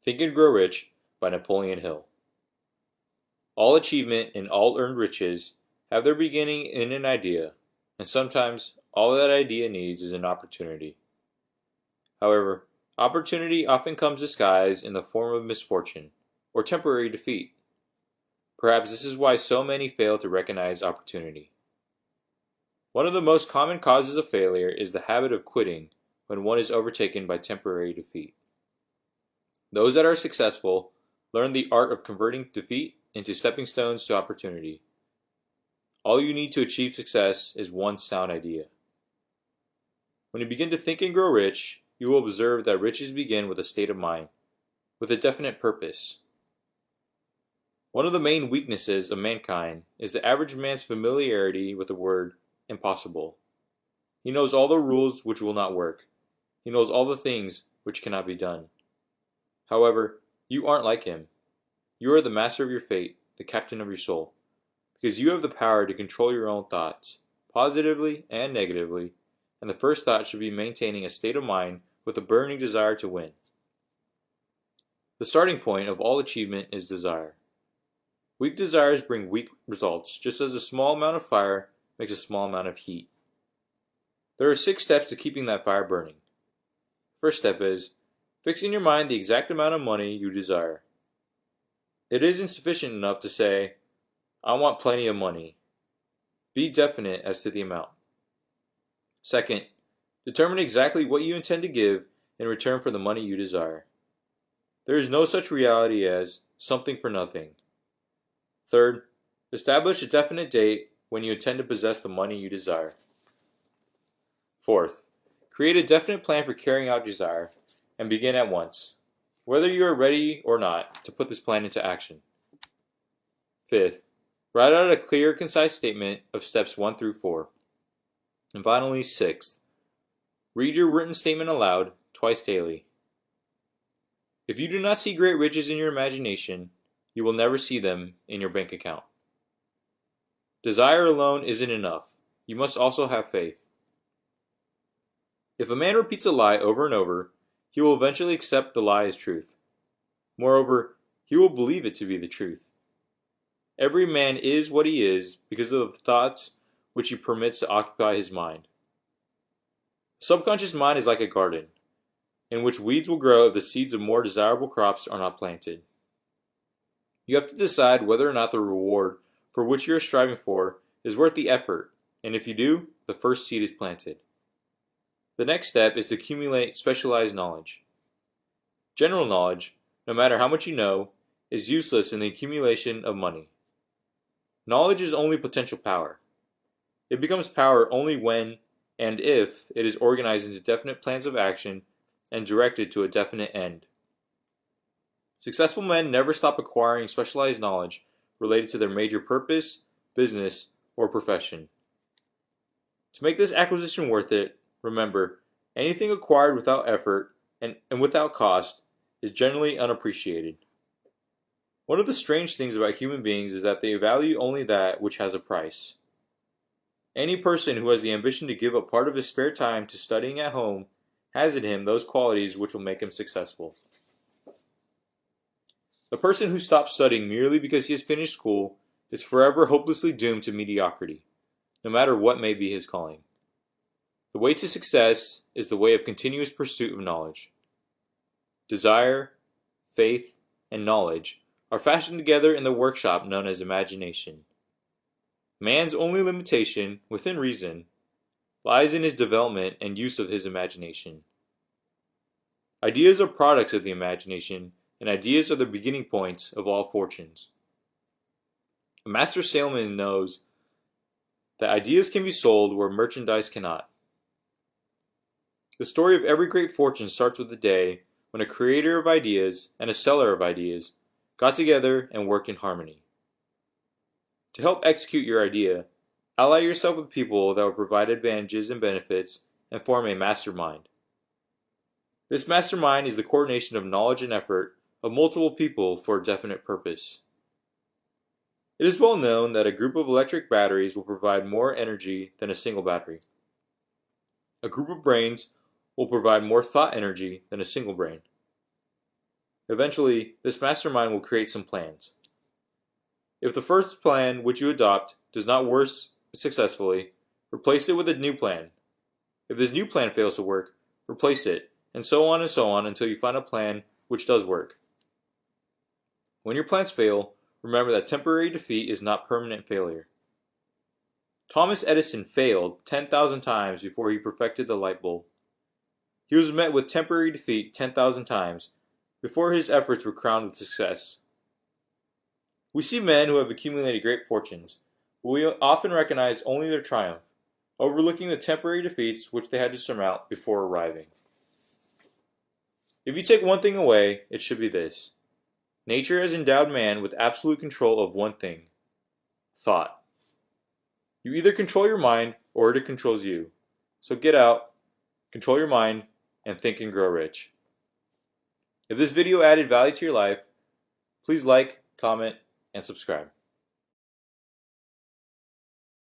Think and Grow Rich by Napoleon Hill. All achievement and all earned riches have their beginning in an idea, and sometimes all that idea needs is an opportunity. However, opportunity often comes disguised in the form of misfortune or temporary defeat. Perhaps this is why so many fail to recognize opportunity. One of the most common causes of failure is the habit of quitting when one is overtaken by temporary defeat. Those that are successful learn the art of converting defeat into stepping stones to opportunity. All you need to achieve success is one sound idea. When you begin to think and grow rich, you will observe that riches begin with a state of mind, with a definite purpose. One of the main weaknesses of mankind is the average man's familiarity with the word impossible. He knows all the rules which will not work. He knows all the things which cannot be done. However, you aren't like him. You are the master of your fate, the captain of your soul, because you have the power to control your own thoughts, positively and negatively, and the first thought should be maintaining a state of mind with a burning desire to win. The starting point of all achievement is desire. Weak desires bring weak results, just as a small amount of fire makes a small amount of heat. There are 6 steps to keeping that fire burning. First step is fixing in your mind the exact amount of money you desire. It isn't sufficient enough to say, I want plenty of money. Be definite as to the amount. Second, determine exactly what you intend to give in return for the money you desire. There is no such reality as something for nothing. Third, establish a definite date when you intend to possess the money you desire. Fourth, create a definite plan for carrying out desire and begin at once, whether you are ready or not to put this plan into action. Fifth, write out a clear, concise statement of steps 1 through 4. And finally, sixth, read your written statement aloud twice daily. If you do not see great riches in your imagination, you will never see them in your bank account. Desire alone isn't enough. You must also have faith. If a man repeats a lie over and over, he will eventually accept the lie as truth. Moreover, he will believe it to be the truth. Every man is what he is because of the thoughts which he permits to occupy his mind. The subconscious mind is like a garden, in which weeds will grow if the seeds of more desirable crops are not planted. You have to decide whether or not the reward for which you are striving for is worth the effort, and if you do, the first seed is planted. The next step is to accumulate specialized knowledge. General knowledge, no matter how much you know, is useless in the accumulation of money. Knowledge is only potential power. It becomes power only when and if it is organized into definite plans of action and directed to a definite end. Successful men never stop acquiring specialized knowledge related to their major purpose, business, or profession. To make this acquisition worth it, remember, anything acquired without effort and without cost is generally unappreciated. One of the strange things about human beings is that they value only that which has a price. Any person who has the ambition to give up part of his spare time to studying at home has in him those qualities which will make him successful. The person who stops studying merely because he has finished school is forever hopelessly doomed to mediocrity, no matter what may be his calling. The way to success is the way of continuous pursuit of knowledge. Desire, faith, and knowledge are fashioned together in the workshop known as imagination. Man's only limitation, within reason, lies in his development and use of his imagination. Ideas are products of the imagination, and ideas are the beginning points of all fortunes. A master salesman knows that ideas can be sold where merchandise cannot. The story of every great fortune starts with the day when a creator of ideas and a seller of ideas got together and worked in harmony. To help execute your idea, ally yourself with people that will provide advantages and benefits and form a mastermind. This mastermind is the coordination of knowledge and effort of multiple people for a definite purpose. It is well known that a group of electric batteries will provide more energy than a single battery. A group of brains will provide more thought energy than a single brain. Eventually, this mastermind will create some plans. If the first plan which you adopt does not work successfully, replace it with a new plan. If this new plan fails to work, replace it, and so on until you find a plan which does work. When your plans fail, remember that temporary defeat is not permanent failure. Thomas Edison failed 10,000 times before he perfected the light bulb. He was met with temporary defeat 10,000 times before his efforts were crowned with success. We see men who have accumulated great fortunes, but we often recognize only their triumph, overlooking the temporary defeats which they had to surmount before arriving. If you take one thing away, it should be this: nature has endowed man with absolute control of one thing: thought. You either control your mind or it controls you. So get out, control your mind, and think and grow rich. If this video added value to your life, please like, comment, and subscribe.